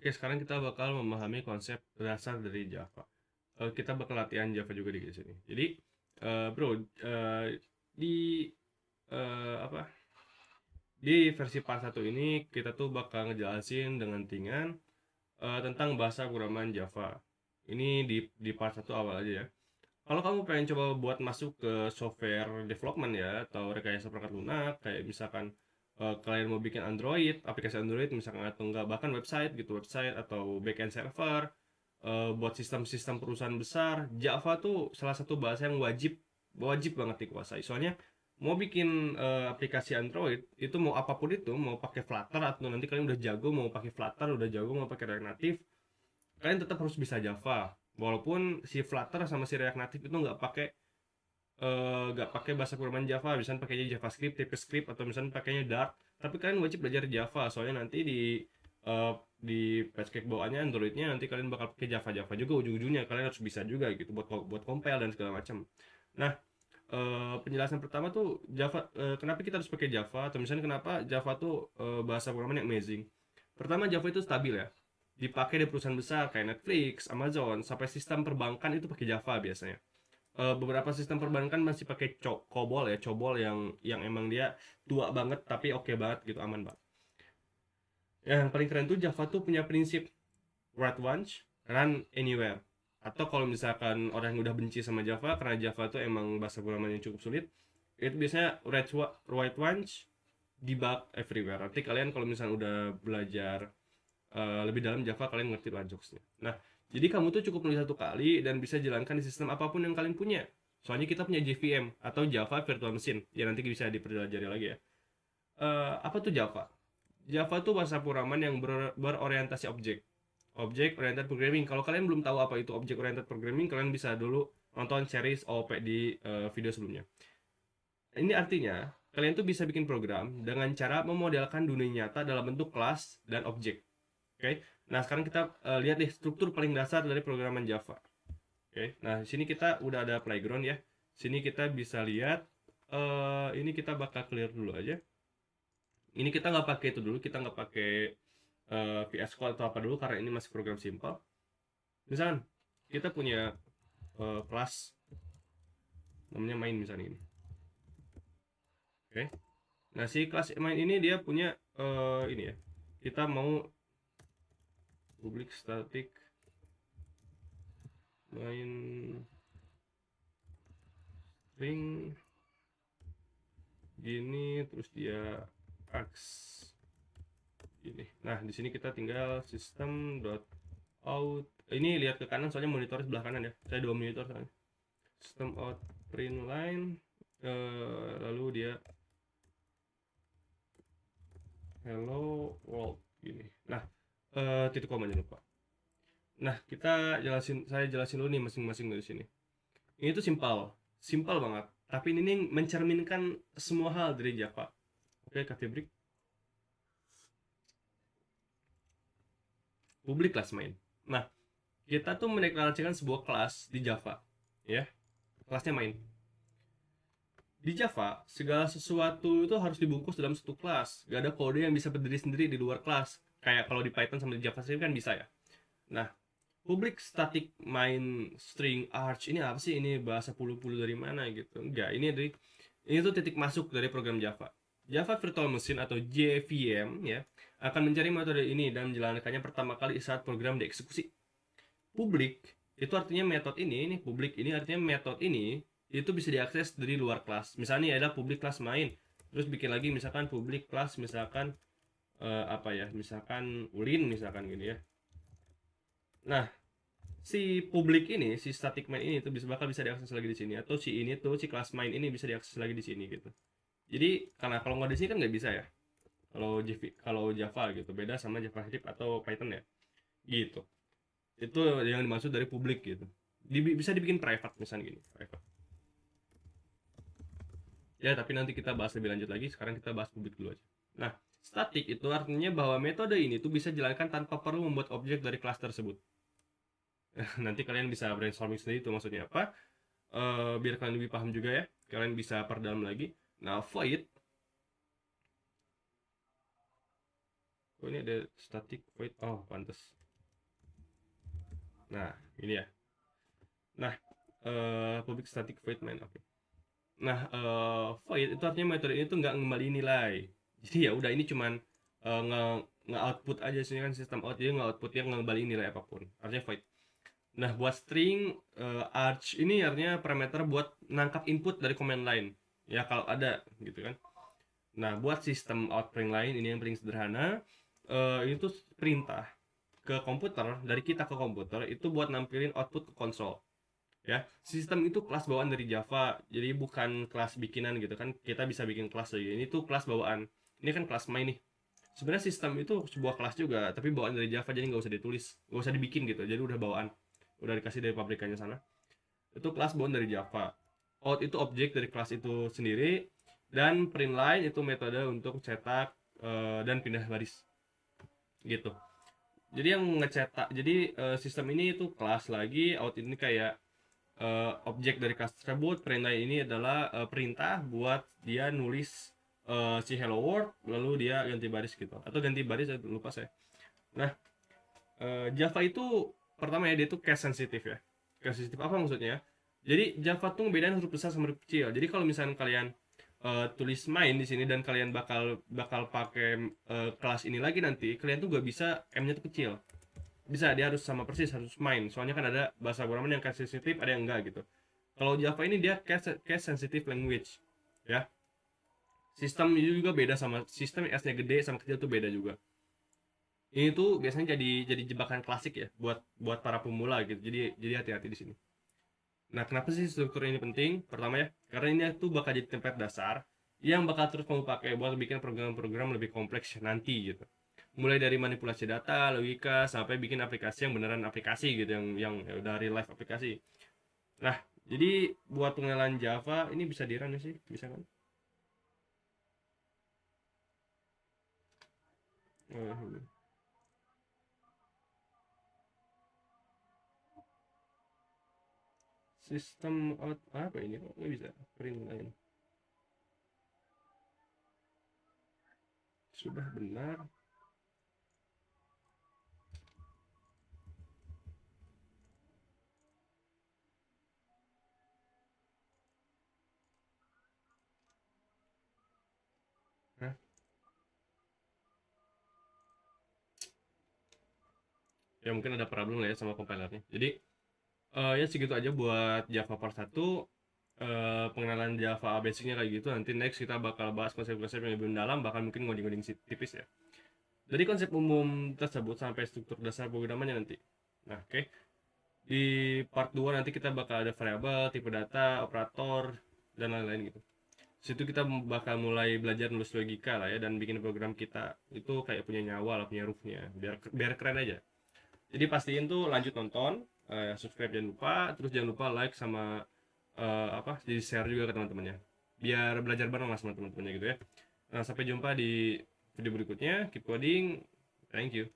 Oke, sekarang kita bakal memahami konsep dasar dari Java. Kita bakal latihan Java juga di sini. Jadi, bro, di apa? Di versi part 1 ini kita tuh bakal ngejelasin dengan ringan tentang bahasa programan Java. Ini di part 1 awal aja ya. Kalau kamu pengen coba buat masuk ke software development ya atau rekayasa perangkat lunak kayak misalkan kalian mau bikin Android, aplikasi Android misalkan atau enggak bahkan website gitu, website atau backend server buat sistem-sistem perusahaan besar, Java tuh salah satu bahasa yang wajib wajib banget dikuasai. Soalnya mau bikin aplikasi Android itu mau apapun itu, mau pakai Flutter atau nanti kalian udah jago mau pakai Flutter, udah jago mau pakai React Native, kalian tetap harus bisa Java. Walaupun si Flutter sama si React Native itu nggak pakai bahasa programan Java, misalnya pakainya JavaScript, TypeScript atau misalnya pakainya Dart, tapi kalian wajib belajar Java soalnya nanti di patch bawaannya Androidnya nanti kalian bakal pakai Java Java juga ujung-ujungnya kalian harus bisa juga gitu buat compile dan segala macam. Nah, penjelasan pertama tuh Java, kenapa kita harus pakai Java atau misalnya kenapa Java tuh bahasa programan yang amazing. Pertama, Java itu stabil ya, dipakai di perusahaan besar kayak Netflix, Amazon, sampai sistem perbankan itu pakai Java biasanya. Beberapa sistem perbankan masih pakai COBOL ya, COBOL yang emang dia tua banget tapi oke banget gitu, aman banget. Yang paling keren tuh Java tuh punya prinsip write once, run anywhere. Atau kalau misalkan orang yang udah benci sama Java karena Java tuh emang bahasa programan yang cukup sulit, itu biasanya write once, debug everywhere. Nanti kalian kalau misalnya udah belajar lebih dalam Java kalian ngerti lah jokesnya. Nah, jadi kamu tuh cukup nulis satu kali dan bisa jalankan di sistem apapun yang kalian punya. Soalnya kita punya JVM atau Java Virtual Machine. Ya nanti bisa dipelajari lagi ya. Apa tuh Java? Java tuh bahasa programan yang berorientasi objek. Objek oriented programming. Kalau kalian belum tahu apa itu objek oriented programming, kalian bisa dulu nonton series OOP di video sebelumnya. Ini artinya kalian tuh bisa bikin program dengan cara memodelkan dunia nyata dalam bentuk kelas dan objek. Oke. Nah, sekarang kita lihat deh struktur paling dasar dari programan Java. Oke. Nah, di sini kita udah ada playground ya. Sini kita bisa lihat ini kita bakal clear dulu aja. Ini kita nggak pakai itu dulu, kita nggak pakai VS Code atau apa dulu karena ini masih program simple. Misalkan kita punya kelas namanya main misalnya ini. Oke. Nah, si kelas main ini dia punya ini ya. Kita mau public static main string gini terus dia ax ini. Nah, di sini kita tinggal system.out. Ini lihat ke kanan soalnya monitor sebelah kanan ya. Saya dua monitor soalnya. System out print line lalu dia hello world gini. Nah, titik koma jangan lupa. Nah, saya jelasin dulu nih masing-masing dari sini. Ini tuh simpel banget. Tapi ini nih mencerminkan semua hal dari Java. Oke, Kak public class main. Nah, kita tuh mendeklarasikan sebuah kelas di Java, ya. Kelasnya main. Di Java, segala sesuatu itu harus dibungkus dalam satu kelas. Gak ada kode yang bisa berdiri sendiri di luar kelas. Kayak kalau di Python sama di JavaScript kan bisa ya. Nah, public static main string arch ini apa sih? Ini bahasa pulu-pulu dari mana gitu? Enggak, ini tuh titik masuk dari program Java. Java Virtual Machine atau JVM ya akan mencari metode ini dan menjalankannya pertama kali saat program dieksekusi. Publik itu artinya metode ini publik ini artinya metode ini itu bisa diakses dari luar kelas. Misalnya ada publik kelas main, terus bikin lagi misalkan publik kelas misalkan apa ya, misalkan ulin misalkan gini ya. Nah, si publik ini, si static main ini tuh bisa diakses lagi di sini atau si kelas main ini bisa diakses lagi di sini gitu. Jadi karena kalau nggak di sini kan nggak bisa ya. Kalau Java gitu beda sama JavaScript atau Python ya. Gitu. Itu yang dimaksud dari publik gitu. Bisa dibikin private misalnya gini, private. Ya, tapi nanti kita bahas lebih lanjut lagi. Sekarang kita bahas publik dulu aja. Nah, static itu artinya bahwa metode ini tuh bisa dijalankan tanpa perlu membuat objek dari kelas tersebut. Nanti kalian bisa brainstorming sendiri itu maksudnya apa. Biar kalian lebih paham juga ya. Kalian bisa perdalam lagi. Nah, void Oh, ini ada static void. Oh, pantas. Nah, ini ya. Nah, public static void main. Oke. Nah, void itu artinya metode ini tuh nggak ngembaliin nilai. Jadi ya udah, ini cuman nge-output aja sih, kan sistem out, jadi nge-output yang ngembaliin nilai apapun. Artinya void. Nah, buat string arch ini artinya parameter buat nangkap input dari command line. Ya kalau ada gitu kan. Nah, buat sistem output lain ini yang paling sederhana, ini tuh perintah ke komputer, dari kita ke komputer itu buat nampilin output ke konsol. Ya, sistem itu kelas bawaan dari Java, jadi bukan kelas bikinan gitu kan. Kita bisa bikin kelas lagi. Ini tuh kelas bawaan. Ini kan kelas main nih. Sebenarnya sistem itu sebuah kelas juga, tapi bawaan dari Java, jadi nggak usah ditulis, nggak usah dibikin gitu. Jadi udah bawaan, udah dikasih dari pabrikannya sana. Itu kelas bawaan dari Java. Out itu objek dari kelas itu sendiri, dan print line itu metode untuk cetak dan pindah baris gitu. Jadi yang ngecetak, jadi sistem ini itu kelas lagi, out ini kayak objek dari kelas tersebut. Print line ini adalah perintah buat dia nulis si hello world, lalu dia ganti baris gitu, atau ganti baris, lupa saya. Nah, Java itu pertama ya, dia tuh case sensitif ya. Case sensitif apa maksudnya? Jadi Java tuh bedain huruf besar sama huruf kecil. Jadi kalau misalnya kalian tulis main di sini dan kalian bakal bakal pakai kelas ini lagi nanti, kalian tuh gak bisa m-nya tuh kecil. Bisa, dia harus sama persis, harus main. Soalnya kan ada bahasa programming yang case sensitif, ada yang enggak gitu. Kalau Java ini dia case sensitive language ya. Sistem itu juga beda, sama sistem S-nya gede sama kecil tuh beda juga. Ini tuh biasanya jadi jebakan klasik ya buat buat para pemula gitu. Jadi hati-hati di sini. Nah, kenapa sih struktur ini penting? Pertama ya, karena ini tuh bakal jadi template dasar yang bakal terus kamu pakai buat bikin program-program lebih kompleks nanti gitu. Mulai dari manipulasi data, logika, sampai bikin aplikasi yang beneran aplikasi gitu, yang dari live aplikasi. Nah, jadi buat pengenalan Java ini bisa di run ya sih, bisa kan? Eh, Sistem out apa ini, kok nggak bisa print line? Sudah benar. Hah? Ya mungkin ada problem lah ya sama compilernya. Jadi ya segitu aja buat Java part 1. Pengenalan Java basicnya kayak gitu. Nanti next kita bakal bahas konsep-konsep yang lebih mendalam, bahkan mungkin ngoding-ngoding tipis ya. Dari konsep umum tersebut sampai struktur dasar programnya nanti. Nah, oke. Di part 2 nanti kita bakal ada variabel, tipe data, operator, dan lain-lain gitu. Situ kita bakal mulai belajar nulis logika lah ya, dan bikin program kita itu kayak punya nyawa lah, punya ruhnya, biar keren aja. Jadi pastiin tuh lanjut nonton, subscribe jangan lupa, terus jangan lupa like sama apa, jadi share juga ke teman-temannya, biar belajar bareng lah sama teman-temannya gitu ya. Nah, sampai jumpa di video berikutnya. Keep coding. Thank you.